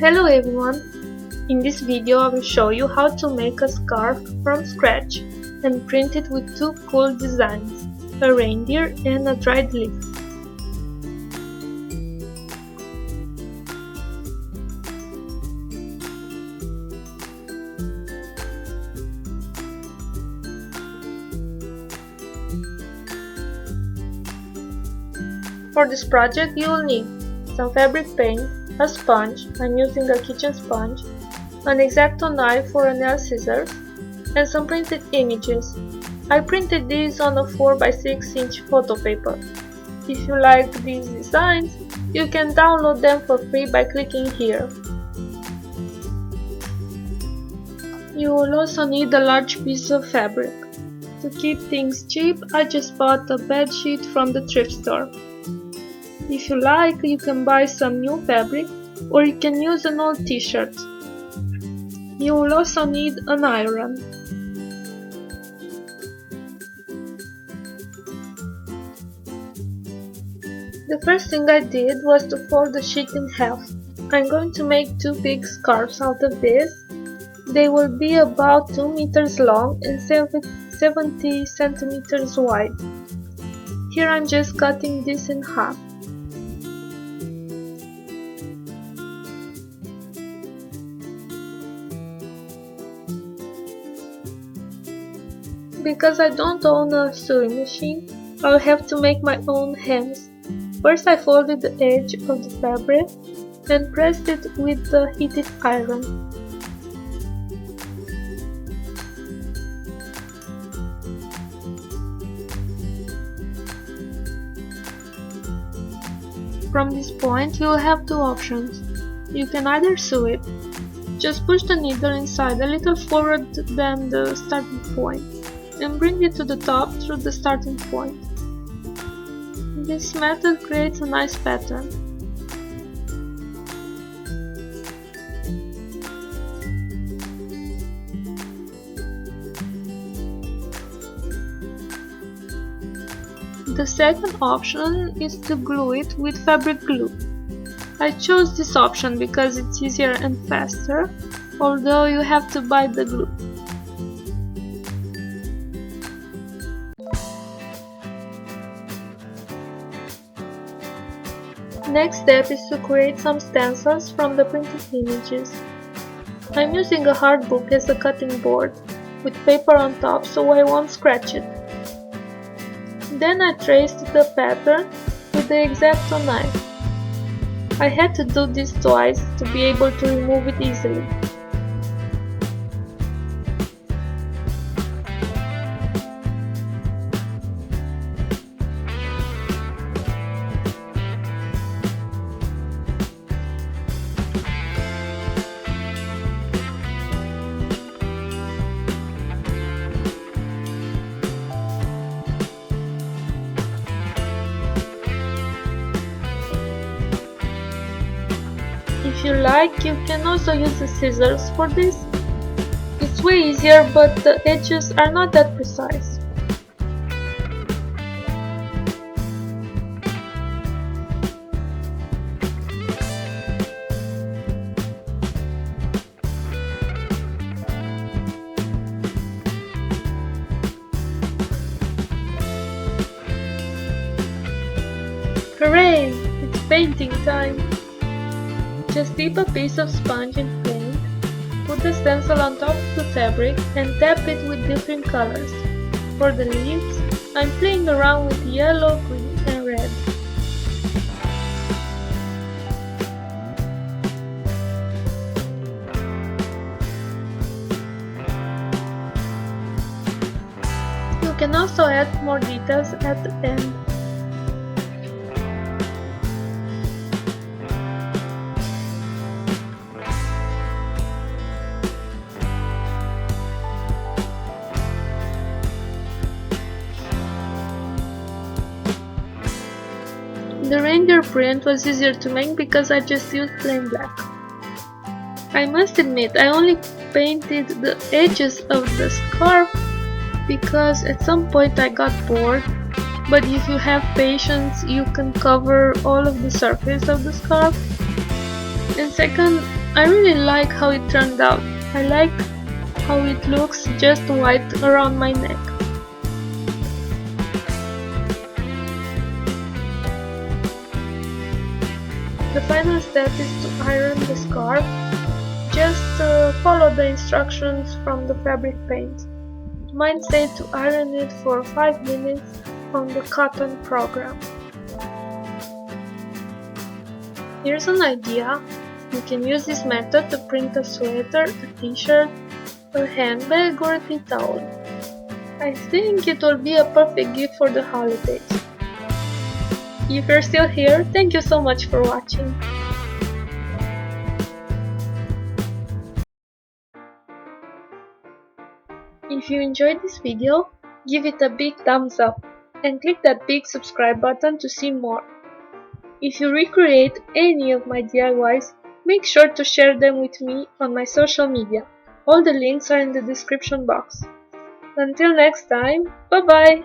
Hello everyone! In this video I will show you how to make a scarf from scratch and print it with two cool designs, a reindeer and a dried leaf. For this project you will need some fabric paint, a sponge, I'm using a kitchen sponge, an X-Acto knife or a nail scissors, and some printed images. I printed these on a 4x6 inch photo paper. If you like these designs, you can download them for free by clicking here. You will also need a large piece of fabric. To keep things cheap, I just bought a bed sheet from the thrift store. If you like, you can buy some new fabric or you can use an old t-shirt. You will also need an iron. The first thing I did was to fold the sheet in half. I'm going to make two big scarves out of this. They will be about 2 meters long and 70 centimeters wide. Here I'm just cutting this in half. Because I don't own a sewing machine, I'll have to make my own hems. First I folded the edge of the fabric and pressed it with the heated iron. From this point you will have two options. You can either sew it, just push the needle inside a little forward than the starting point, and bring it to the top through the starting point. This method creates a nice pattern. The second option is to glue it with fabric glue. I chose this option because it's easier and faster, although you have to buy the glue. Next step is to create some stencils from the printed images. I'm using a hard book as a cutting board, with paper on top so I won't scratch it. Then I traced the pattern with the X-Acto knife. I had to do this twice to be able to remove it easily. If you like, you can also use the scissors for this. It's way easier, but the edges are not that precise. Hooray! It's painting time! Just dip a piece of sponge in paint, put the stencil on top of the fabric and tap it with different colors. For the leaves, I'm playing around with yellow, green and red. You can also add more details at the end. The reindeer print was easier to make because I just used plain black. I must admit, I only painted the edges of the scarf because at some point I got bored, but if you have patience you can cover all of the surface of the scarf. And second, I really like how it turned out. I like how it looks just white around my neck. The final step is to iron the scarf. Just follow the instructions from the fabric paint. Mine said to iron it for 5 minutes on the cotton program. Here's an idea. You can use this method to print a sweater, a t-shirt, a handbag or a tea towel. I think it will be a perfect gift for the holidays. If you're still here, thank you so much for watching. If you enjoyed this video, give it a big thumbs up and click that big subscribe button to see more. If you recreate any of my DIYs, make sure to share them with me on my social media. All the links are in the description box. Until next time, bye bye!